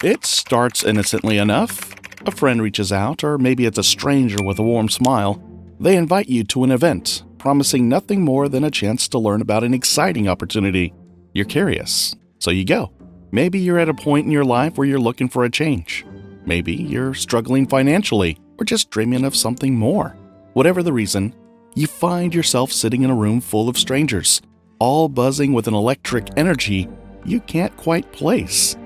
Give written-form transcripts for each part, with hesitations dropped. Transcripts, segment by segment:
It starts innocently enough. A friend reaches out, or maybe it's a stranger with a warm smile. They invite you to an event, promising nothing more than a chance to learn about an exciting opportunity. You're curious, so you go. Maybe you're at a point in your life where you're looking for a change. Maybe you're struggling financially, or just dreaming of something more. Whatever the reason, you find yourself sitting in a room full of strangers, all buzzing with an electric energy you can't quite place.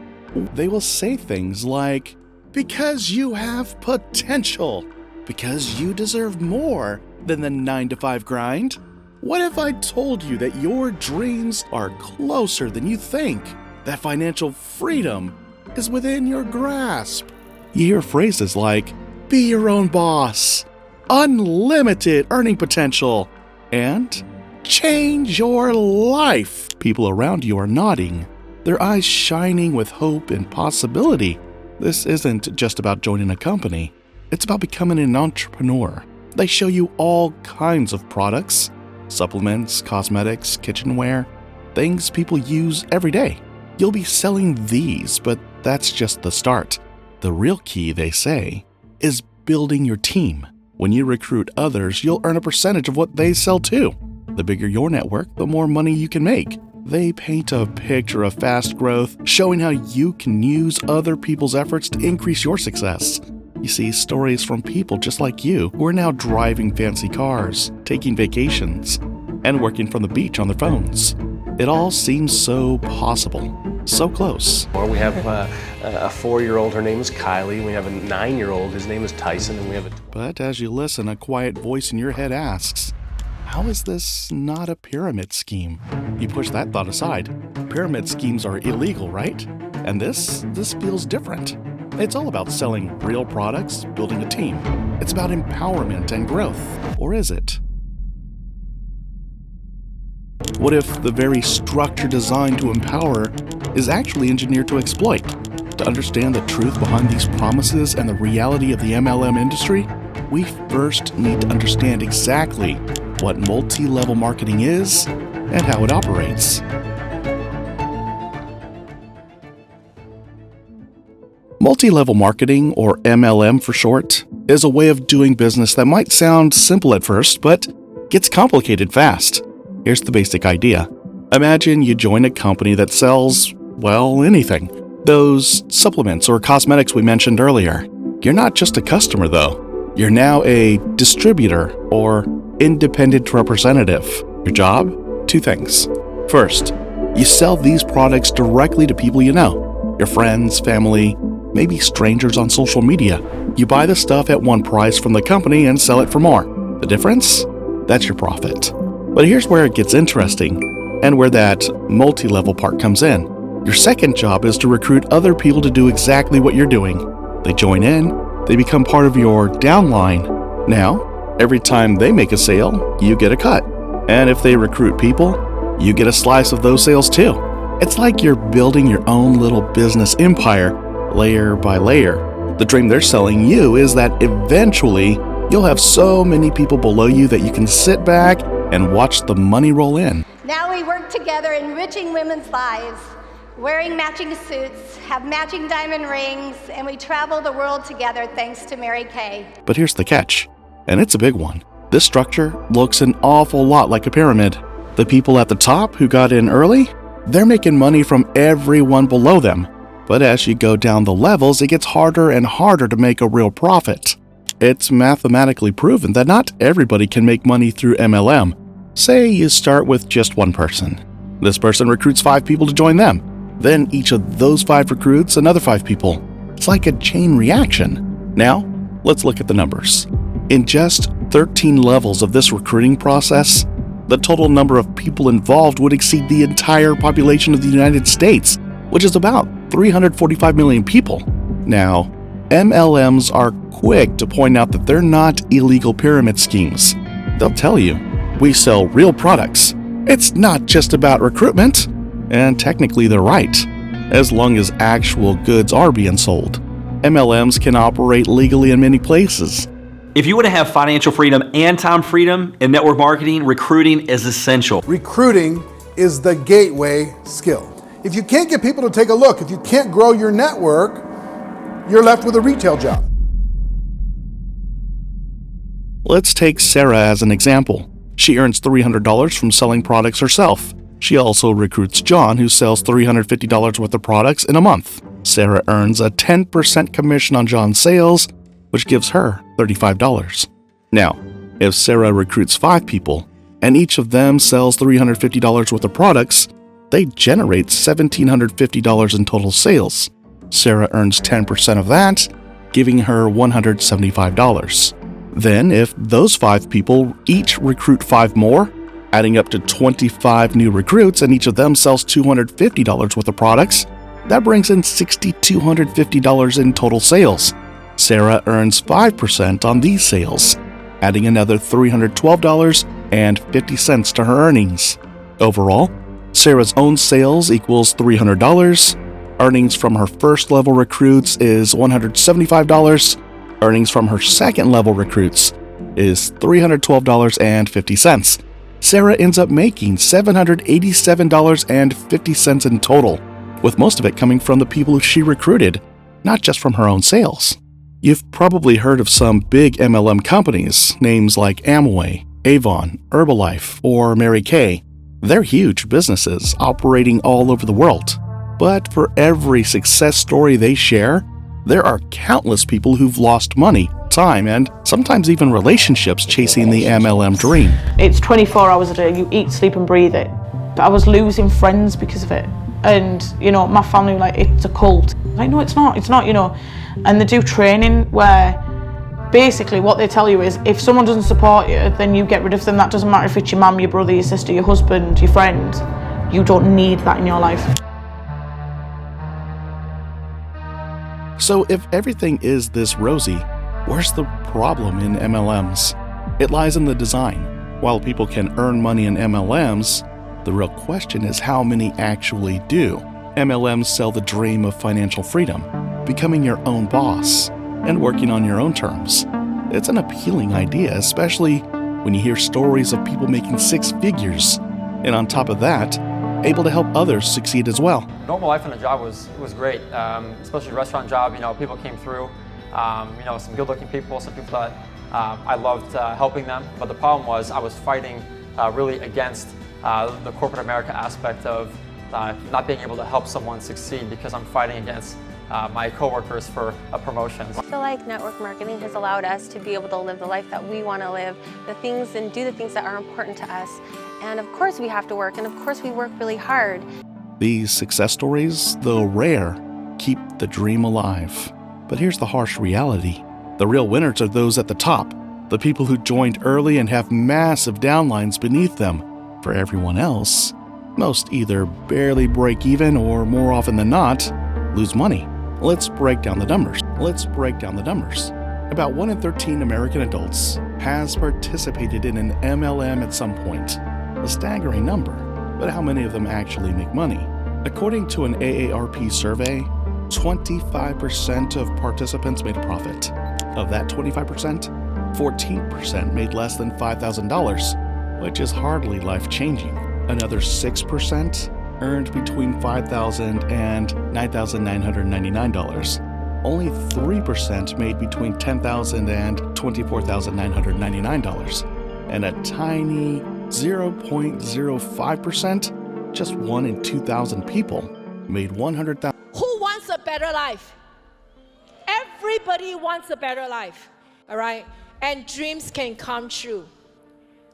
They will say things like, "Because you have potential. Because you deserve more than the 9-to-5 grind. What if I told you that your dreams are closer than you think? That financial freedom is within your grasp." You hear phrases like, "Be your own boss," "unlimited earning potential," and "change your life." People around you are nodding, their eyes shining with hope and possibility. This isn't just about joining a company. It's about becoming an entrepreneur. They show you all kinds of products, supplements, cosmetics, kitchenware, things people use every day. You'll be selling these, but that's just the start. The real key, they say, is building your team. When you recruit others, you'll earn a percentage of what they sell too. The bigger your network, the more money you can make. They paint a picture of fast growth, showing how you can use other people's efforts to increase your success. You see stories from people just like you who are now driving fancy cars, taking vacations, and working from the beach on their phones. It all seems so possible, so close. We have a 4-year-old, her name is Kylie. We have a 9-year-old, his name is Tyson, and we have a... But as you listen, a quiet voice in your head asks, how is this not a pyramid scheme? You push that thought aside. Pyramid schemes are illegal, right? And this feels different. It's all about selling real products, building a team. It's about empowerment and growth. Or is it? What if the very structure designed to empower is actually engineered to exploit? To understand the truth behind these promises and the reality of the MLM industry, we first need to understand exactly what multi-level marketing is and how it operates. Multi-level marketing, or MLM for short, is a way of doing business that might sound simple at first, but gets complicated fast. Here's the basic idea. Imagine you join a company that sells, well, anything. Those supplements or cosmetics we mentioned earlier. You're not just a customer, though. You're now a distributor or independent representative. Your job? 2 things. First, you sell these products directly to people you know. Your friends, family, maybe strangers on social media. You buy the stuff at one price from the company and sell it for more. The difference? That's your profit. But here's where it gets interesting, and where that multi-level part comes in. Your second job is to recruit other people to do exactly what you're doing. They join in, they become part of your downline. Now, every time they make a sale, you get a cut. And if they recruit people, you get a slice of those sales too. It's like you're building your own little business empire, layer by layer. The dream they're selling you is that eventually you'll have so many people below you that you can sit back and watch the money roll in. Now we work together, enriching women's lives, wearing matching suits, have matching diamond rings, and we travel the world together thanks to Mary Kay. But here's the catch, and it's a big one. This structure looks an awful lot like a pyramid. The people at the top who got in early, they're making money from everyone below them. But as you go down the levels, it gets harder and harder to make a real profit. It's mathematically proven that not everybody can make money through MLM. Say you start with just one person. This person recruits 5 people to join them. Then each of those 5 recruits another 5 people. It's like a chain reaction. Now, let's look at the numbers. In just 13 levels of this recruiting process, the total number of people involved would exceed the entire population of the United States, which is about 345 million people. Now, MLMs are quick to point out that they're not illegal pyramid schemes. They'll tell you, we sell real products. It's not just about recruitment. And technically they're right, as long as actual goods are being sold. MLMs can operate legally in many places. If you want to have financial freedom and time freedom in network marketing, recruiting is essential. Recruiting is the gateway skill. If you can't get people to take a look, if you can't grow your network, you're left with a retail job. Let's take Sarah as an example. She earns $300 from selling products herself. She also recruits John, who sells $350 worth of products in a month. Sarah earns a 10% commission on John's sales, which gives her $35. Now, if Sarah recruits 5 people, and each of them sells $350 worth of products, they generate $1,750 in total sales. Sarah earns 10% of that, giving her $175. Then, if those 5 people each recruit 5 more, adding up to 25 new recruits, and each of them sells $250 worth of products, that brings in $6,250 in total sales. Sarah earns 5% on these sales, adding another $312.50 to her earnings. Overall, Sarah's own sales equals $300. Earnings from her first level recruits is $175. Earnings from her second level recruits is $312.50. Sarah ends up making $787.50 in total, with most of it coming from the people she recruited, not just from her own sales. You've probably heard of some big MLM companies, names like Amway, Avon, Herbalife, or Mary Kay. They're huge businesses operating all over the world. But for every success story they share, there are countless people who've lost money, time, and sometimes even relationships chasing the MLM dream. It's 24 hours a day, you eat, sleep and breathe it. I was losing friends because of it. And, my family were like, it's a cult. Like, no, it's not, And they do training where basically what they tell you is if someone doesn't support you, then you get rid of them. That doesn't matter if it's your mum, your brother, your sister, your husband, your friend. You don't need that in your life. So if everything is this rosy, where's the problem in MLMs? It lies in the design. While people can earn money in MLMs, the real question is how many actually do. MLMs sell the dream of financial freedom, becoming your own boss, and working on your own terms. It's an appealing idea, especially when you hear stories of people making 6 figures, and on top of that, able to help others succeed as well. Normal life on the job was great, especially a restaurant job. People came through, some good-looking people, some people that I loved helping them. But the problem was I was fighting really against the corporate America aspect of not being able to help someone succeed because I'm fighting against my coworkers for a promotion. I feel like network marketing has allowed us to be able to live the life that we want to live, do the things that are important to us. And of course we have to work, and of course we work really hard. These success stories, though rare, keep the dream alive. But here's the harsh reality. The real winners are those at the top, the people who joined early and have massive downlines beneath them. For everyone else, most either barely break even or, more often than not, lose money. Let's break down the numbers. About 1 in 13 American adults has participated in an MLM at some point. A staggering number, but how many of them actually make money? According to an AARP survey, 25% of participants made a profit. Of that 25%, 14% made less than $5,000, which is hardly life-changing. Another 6% earned between $5,000 and $9,999. Only 3% made between $10,000 and $24,999. And a tiny 0.05%, just 1 in 2,000 people, made $100,000. Who wants a better life? Everybody wants a better life, all right? And dreams can come true,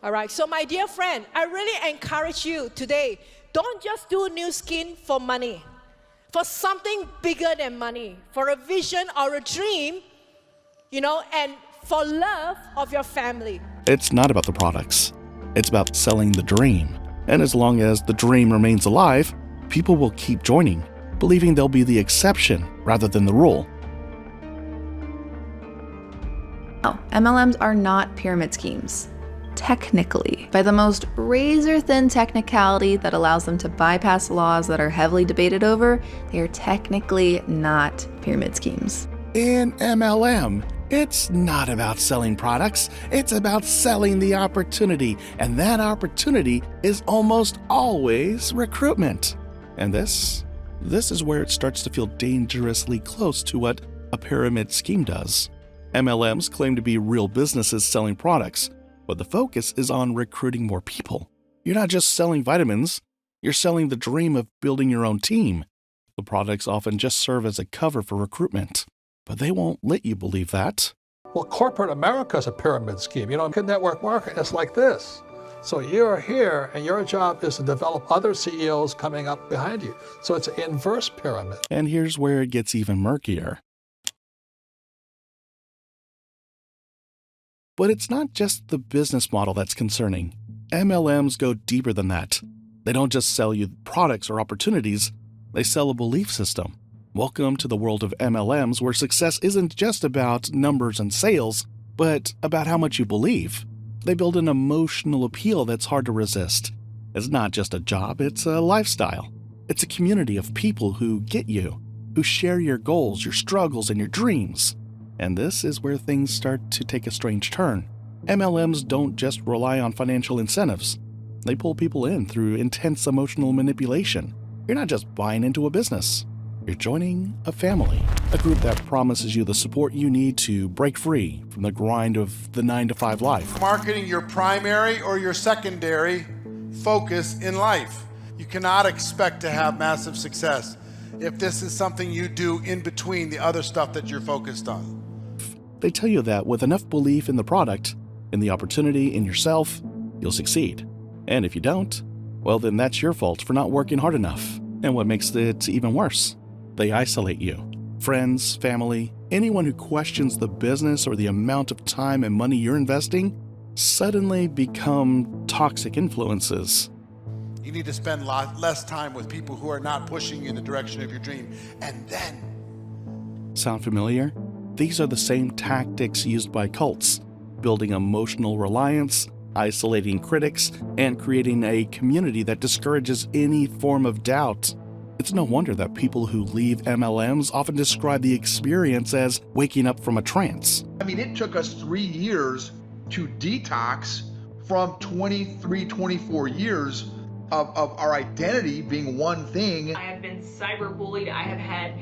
all right? So my dear friend, I really encourage you today, don't just do New Skin for money, for something bigger than money, for a vision or a dream, and for love of your family. It's not about the products. It's about selling the dream. And as long as the dream remains alive, people will keep joining, believing they'll be the exception rather than the rule. No, MLMs are not pyramid schemes. Technically, by the most razor-thin technicality that allows them to bypass laws that are heavily debated over, they are technically not pyramid schemes. In MLM, it's not about selling products, it's about selling the opportunity, and that opportunity is almost always recruitment. And this is where it starts to feel dangerously close to what a pyramid scheme does. MLMs claim to be real businesses selling products, but the focus is on recruiting more people. You're not just selling vitamins, you're selling the dream of building your own team. The products often just serve as a cover for recruitment, but they won't let you believe that. Well, corporate America is a pyramid scheme. Network marketing is like this. So you're here, and your job is to develop other CEOs coming up behind you. So it's an inverse pyramid. And here's where it gets even murkier. But it's not just the business model that's concerning. MLMs go deeper than that. They don't just sell you products or opportunities, they sell a belief system. Welcome to the world of MLMs, where success isn't just about numbers and sales, but about how much you believe. They build an emotional appeal that's hard to resist. It's not just a job, it's a lifestyle. It's a community of people who get you, who share your goals, your struggles, and your dreams. And this is where things start to take a strange turn. MLMs don't just rely on financial incentives. They pull people in through intense emotional manipulation. You're not just buying into a business. You're joining a family, a group that promises you the support you need to break free from the grind of the 9-to-5 life. Marketing your primary or your secondary focus in life. You cannot expect to have massive success if this is something you do in between the other stuff that you're focused on. They tell you that with enough belief in the product, in the opportunity, in yourself, you'll succeed. And if you don't, well, then that's your fault for not working hard enough. And what makes it even worse, they isolate you. Friends, family, anyone who questions the business or the amount of time and money you're investing suddenly become toxic influences. You need to spend less time with people who are not pushing you in the direction of your dream. And then... Sound familiar? These are the same tactics used by cults, building emotional reliance, isolating critics, and creating a community that discourages any form of doubt. It's no wonder that people who leave MLMs often describe the experience as waking up from a trance. I mean, it took us 3 years to detox from 23, 24 years of our identity being one thing. I have been cyberbullied. I have had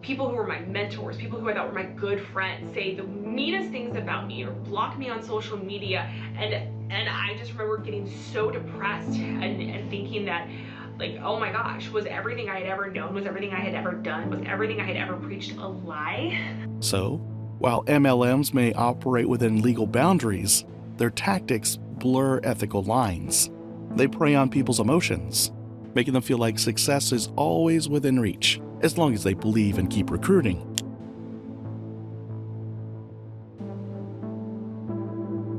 people who were my mentors, people who I thought were my good friends, say the meanest things about me or block me on social media. And I just remember getting so depressed and thinking that, like, oh my gosh, was everything I had ever known, was everything I had ever done, was everything I had ever preached a lie? So, while MLMs may operate within legal boundaries, their tactics blur ethical lines. They prey on people's emotions, making them feel like success is always within reach, as long as they believe and keep recruiting.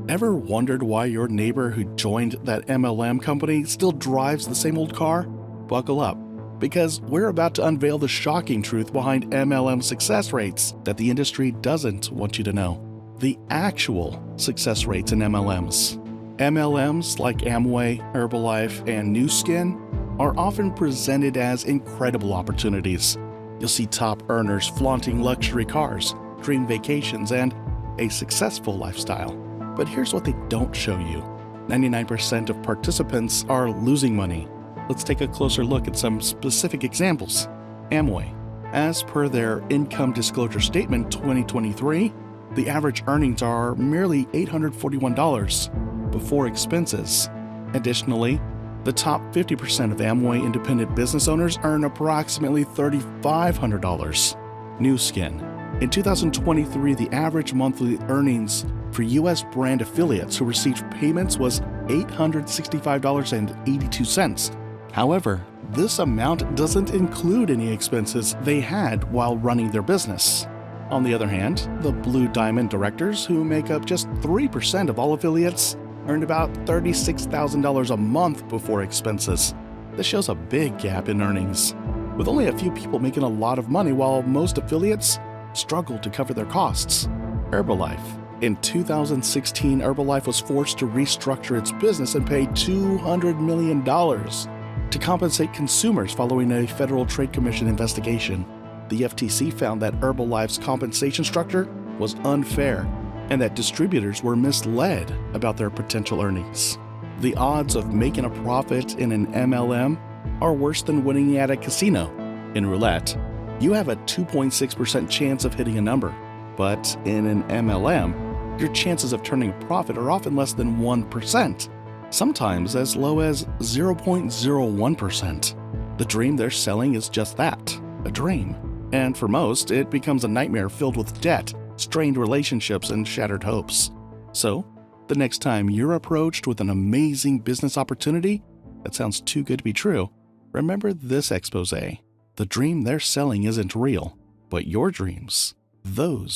Ever wondered why your neighbor who joined that MLM company still drives the same old car? Buckle up, because we're about to unveil the shocking truth behind MLM success rates that the industry doesn't want you to know. The actual success rates in MLMs. MLMs like Amway, Herbalife, and Nu Skin are often presented as incredible opportunities. You'll see top earners flaunting luxury cars, dream vacations, and a successful lifestyle. But here's what they don't show you. 99% of participants are losing money. Let's take a closer look at some specific examples. Amway. As per their Income Disclosure Statement 2023, the average earnings are merely $841 before expenses. Additionally, the top 50% of Amway independent business owners earn approximately $3,500. Nu Skin. In 2023, the average monthly earnings for U.S. brand affiliates who received payments was $865.82. However, this amount doesn't include any expenses they had while running their business. On the other hand, the Blue Diamond directors, who make up just 3% of all affiliates, earned about $36,000 a month before expenses. This shows a big gap in earnings, with only a few people making a lot of money while most affiliates struggle to cover their costs. Herbalife. In 2016, Herbalife was forced to restructure its business and pay $200 million to compensate consumers following a Federal Trade Commission investigation. The FTC found that Herbalife's compensation structure was unfair and that distributors were misled about their potential earnings. The odds of making a profit in an MLM are worse than winning at a casino. In roulette, you have a 2.6% chance of hitting a number, but in an MLM, your chances of turning a profit are often less than 1%, sometimes as low as 0.01%. The dream they're selling is just that, a dream. And for most, it becomes a nightmare filled with debt, strained relationships, and shattered hopes. So, the next time you're approached with an amazing business opportunity that sounds too good to be true, remember this exposé. The dream they're selling isn't real, but your dreams, those are